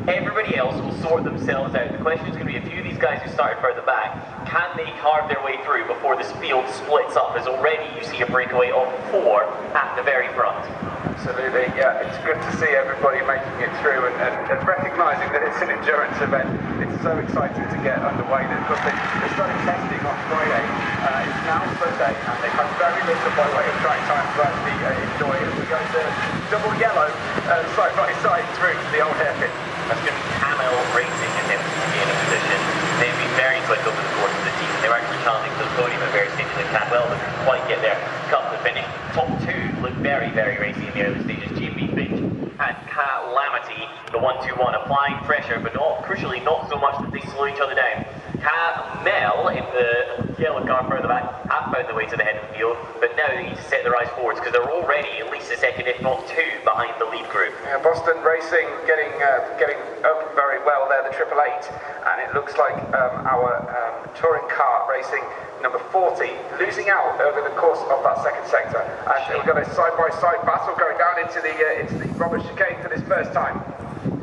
Everybody else will sort themselves out. The question is going to be a few of these guys who started further back, can they carve their way through before this field splits up? As already you see a breakaway of 4 at the very front. Absolutely, yeah, it's good to see everybody making it through and recognising that it's an endurance event. It's so exciting to get underway. They started testing on Friday, it's now Sunday, and they've had very little by way of track time to actually enjoy as we go to double yellow side by side through the old hairpin. That's going to be Camel Racing attempting to gain a position. They've been very quick over the course of the season. They were actually challenging for the podium at various stages in Cadwell, but couldn't quite get there. Cut the finish. Top 2 look very, very racy in the early stages. GB Finch and Calamity, the 1-2-1, applying pressure, but crucially not so much that they slow each other down. Camel in the yellow car further back have found the way to the head of the field, but now they need to set their eyes forwards because they're already at least a second, if not 2, behind the lead group. Yeah, Boston Racing getting open very well there, the 888, and it looks like our touring car racing number 40 losing out over the course of that second sector, and we've got a side-by-side battle going down into the rubber chicane for this first time.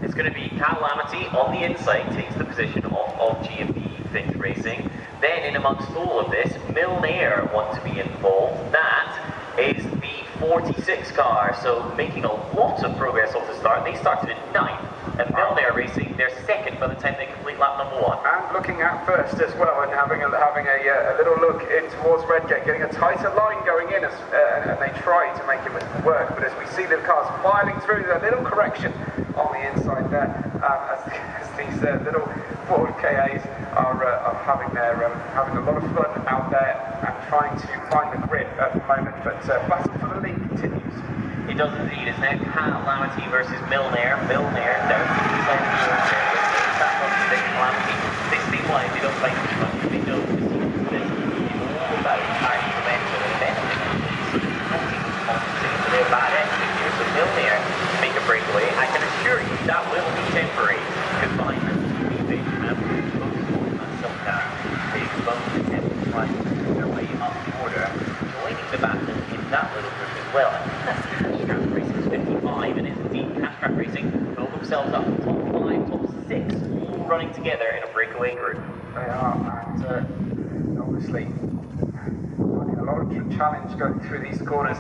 It's going to be Calamity on the inside, takes the position of GMP Finch Racing. Then in amongst all of this, Milnair want to be involved. That is the 46 car, so making a lot of progress off the start. They started in 9th, and Milnair Racing, they're 2nd by the time they complete lap number 1. And looking at first as well, and having a little look in towards Redgate, getting a tighter line going in, and they try to make it work, but as we see the cars filing through, a little correction on the inside there, as these little Ford KAs are having a lot of fun out there and trying to find the grip at the moment, but battle for the lead continues. It does indeed. It's now Calamity versus Milnair. Milnair down the inside of the field there. That's not the Calamity. They seem like they don't fight too much. They know the sequence of this is all about carrying momentum and benefiting for their bad exit here. So Milnair make a breakaway. I can assure you that will be temporary, because behind them is big and they both attempt to try their way up the order, joining the battle in that little group as well. That's Castrap Racing's 55, and it's indeed Castrap Racing build themselves up top 5, top 6, all running together in a breakaway group. They are, and obviously finding a lot of challenge going through these corners,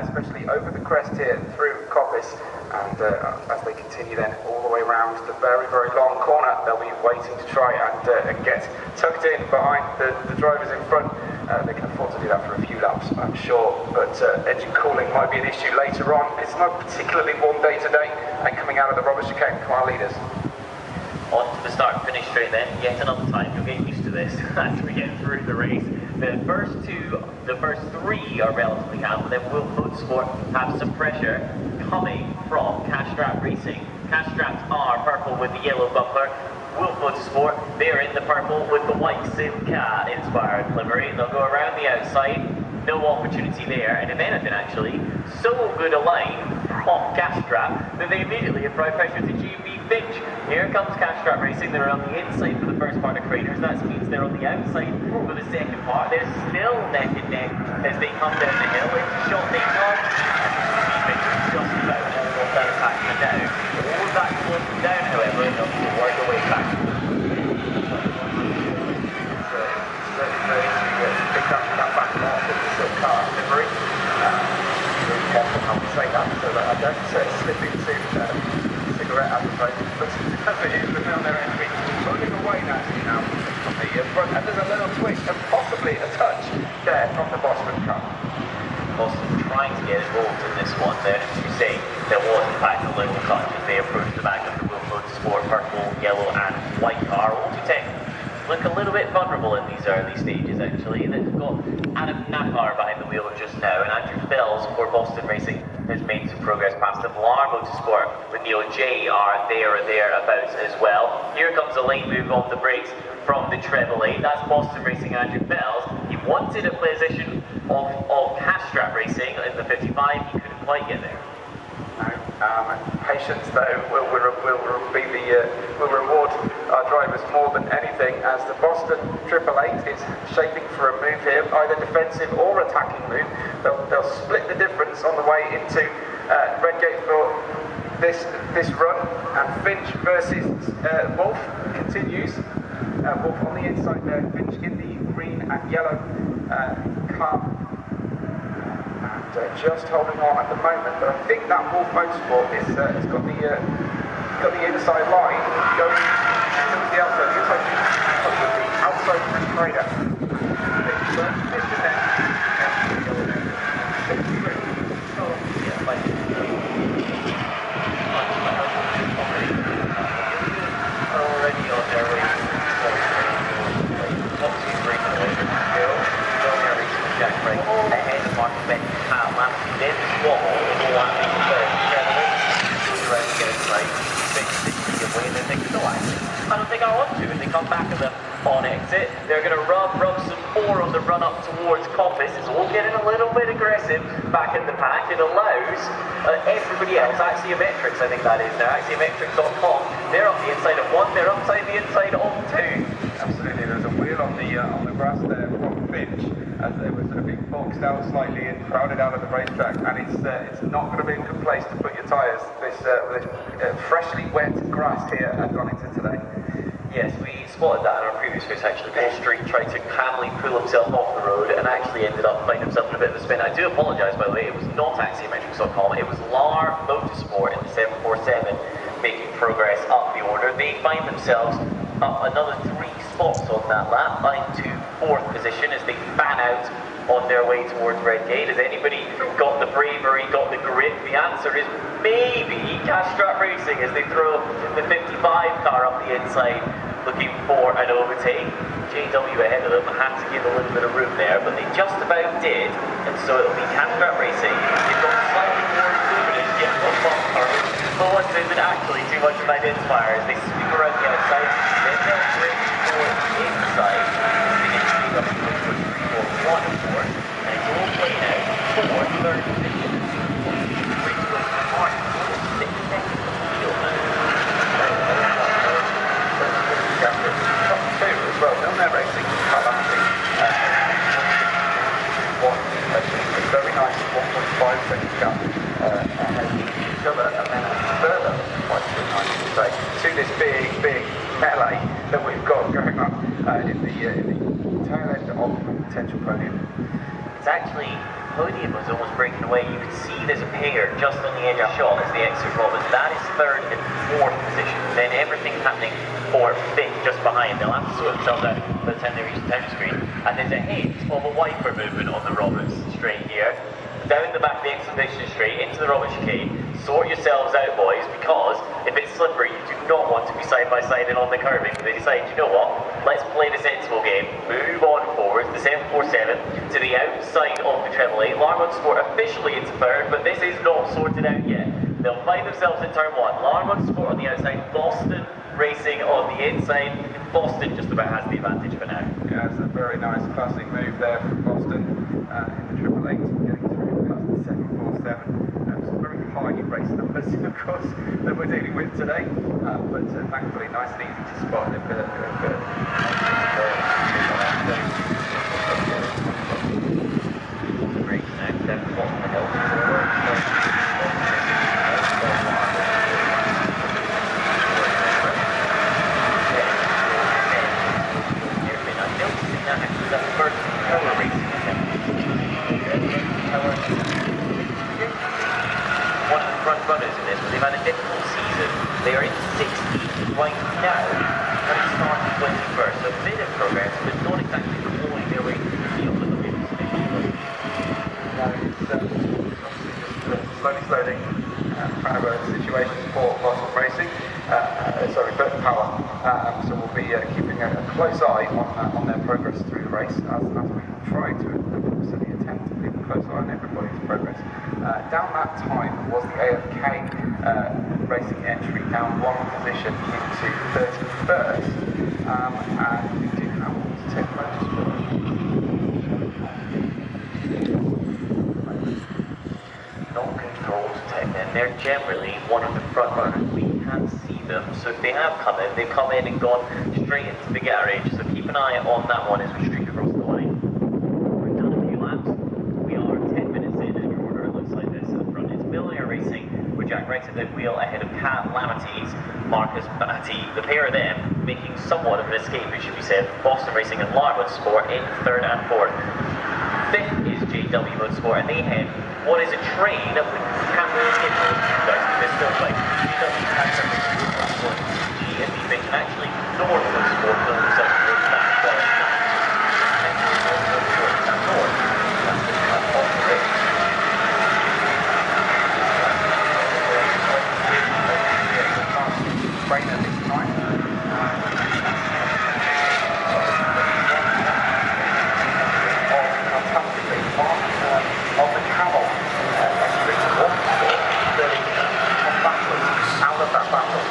especially over the crest here through Coppice, and as they continue then all the way around the very, very long corner, they'll be waiting to try and get tucked in behind the drivers in front. They can afford to do that for a few laps, I'm sure, but engine cooling might be an issue later on. It's not particularly warm day today, and coming out of the rubber chicane from our leaders. On to the start and finish straight then, yet another time. You'll get used to this as we get through the race. The first 3 are relatively calm, but then Wolf Motorsport have some pressure coming from Castrap Racing. Castraps are purple with the yellow bumper. Wolf Motorsport, they're in the purple with the white Simca inspired livery. They'll go around the outside, no opportunity there, and if anything actually, so good a line from Castrap that they immediately apply pressure to GB Finch. Here comes Castrap Racing, they're on the inside for the first part of Craters, that means they're on the outside for the second part. They're still neck and neck as they come down the hill. It's a shot they got, and GB Finch is just about almost out of action now. All of that slowing down, however, enough to work their way back. Pick up that back off with the silk car livery. Really careful how we say that, so that I don't slip into cigarette advertising, but as it is, the Milnair enemy pulling away naturally now from the front, and there's a little twist and possibly a touch there from the Boston car. Boston trying to get involved in this one then, as you say, there was in fact a little touch as they approached the back of the Wolf Motorsport purple, yellow and white car. Autotech look a little bit vulnerable in these early stages actually. They've got Adam Nakar behind the wheel just now, and Andrew Fells for Boston Racing has made some progress past them. Lar Motorsport with Neil J are there or thereabouts as well. Here comes a late move on the brakes from the treble 8. That's Boston Racing Andrew Fells. He wanted a position of Castrap Racing in the 55, he couldn't quite get there. Patience though will reward our drivers more than anything, as the Boston 888 is shaping for a move here, either defensive or attacking move. They'll split the difference on the way into Redgate for this run. And Finch versus Wolf continues. Wolf on the inside there, Finch in the green and yellow car. And just holding on at the moment, but I think that Wolf Motorsport has got the inside line going towards the outside. The outside front trader. Already on their way Jack right ahead of Mark Bench, Kyle Lamson, then Swall, and all that people there. Around the outside, Bench away, and they think, no, I don't think I want to. And they come back at them on exit. They're going to rub some more on the run up towards Coppice. It's all getting a little bit aggressive back in the pack. It allows everybody else, Axiometrics, I think that is now, Axiometrics.com, they're up the inside of one, they're upside the inside of two. Absolutely, there's a wheel on the grass there from Finch, as they were sort of being boxed out slightly and crowded out of the racetrack, and it's not going to be a good place to put your tyres, this freshly wet grass here at Donington today. Yes, we spotted that in our previous race actually. Paul Street tried to calmly pull himself off the road and actually ended up finding himself in a bit of a spin. I do apologise, by the way, it was not Axiometrics.com, it was LAR Motorsport in the 747 making progress up the order. They find themselves up another 3 spots on that lap, into 4th position as they fan out on their way towards Redgate. Has anybody got the bravery, got the grit? The answer is maybe Castrap Racing as they throw the 55 car up the inside looking for an overtake. JW ahead of them had to give a little bit of room there, but they just about did, and so it'll be Castrap Racing. They've got slightly more luminous yet bumper, but what isn't actually too much of an identifier as they sweep around the outside, then they'll bring forward the inside. They get to up to 3, 4, 1 of course, and it's all playing out for 3rd position. Well, they're racing a very nice 1.5 second gap ahead of each other, and then a further 1.9 say to this big melee that we've got going on in the tail end of the potential podium. It's actually, podium was almost breaking away. You can see there's a pair just on the edge of shot as they exit Roberts. That is 3rd and 4th position. Then everything's happening for 5th just behind. They'll have to sort themselves out by the time they reach the time screen. And there's a hint of a wiper movement on the Roberts straight here. Down the back of the exhibition straight into the Roberts chicane. Sort yourselves out, boys, because if it's slippery, you do not want to be side by side and on the curving. They decide, you know what, let's play the sensible game. Move on forward, the 747 to the outside of the treble 8. LAR Motorsport officially into 3rd, but this is not sorted out yet. They'll find themselves in turn 1. LAR Motorsport on the outside, Boston Racing on the inside. Boston just about has the advantage for now. Yeah, it's a very nice classic move there from Boston in the triple 8, getting through past the 747. Some very high race numbers, of course, that we're dealing with today, but thankfully nice and easy to spot. They've got Great, now 7 spots on the hill. That first power racing attempt. One of the front runners in this, but they've had a difficult season. They are in 16th right now, and it started 21st. So a bit of progress, but not exactly clawing their way through the field at the previous finish. No, it's just slowly power situation for Boston Racing. But power. So we'll be keeping a close eye on their progress through the race as we try to certainly attempt to keep a close eye on everybody's progress. Down that time was the AFK racing entry, down 1 position into 31st, and we do have to take motorsport. Non-controlled tech then, they're generally one of the front runners. We can't see them, so if they have come in, they've come in and gone straight into the garage, so keep an eye on that one as we streak across the line. We've done a few laps, we are 10 minutes in your order, it looks like this at the front. It's Millionaire Racing with Jack right at the wheel ahead of Calamities, Marcus Batty. The pair of them making somewhat of an escape, it should be said, from Boston Racing and Lark Motorsport in third and fourth. Fifth is JW Motorsport, and they head what is a train that we can't really skip those two guys, because they're still like JW Motorsport, G and B Big, and actually North Motorsport will themselves towards that north. That's off the race. Trainer this time. Fantastically on the travel out of that battle.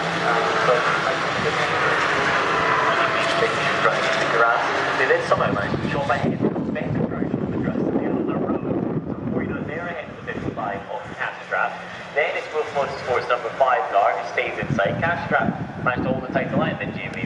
They then somehow managed to jump ahead because better drivers on the grass than the other road. So before you know it, they're ahead of the 55 of Castrap. Then it's Wolf Motorsports number 5 car who stays inside. Castrap managed to hold the title line, then Jamie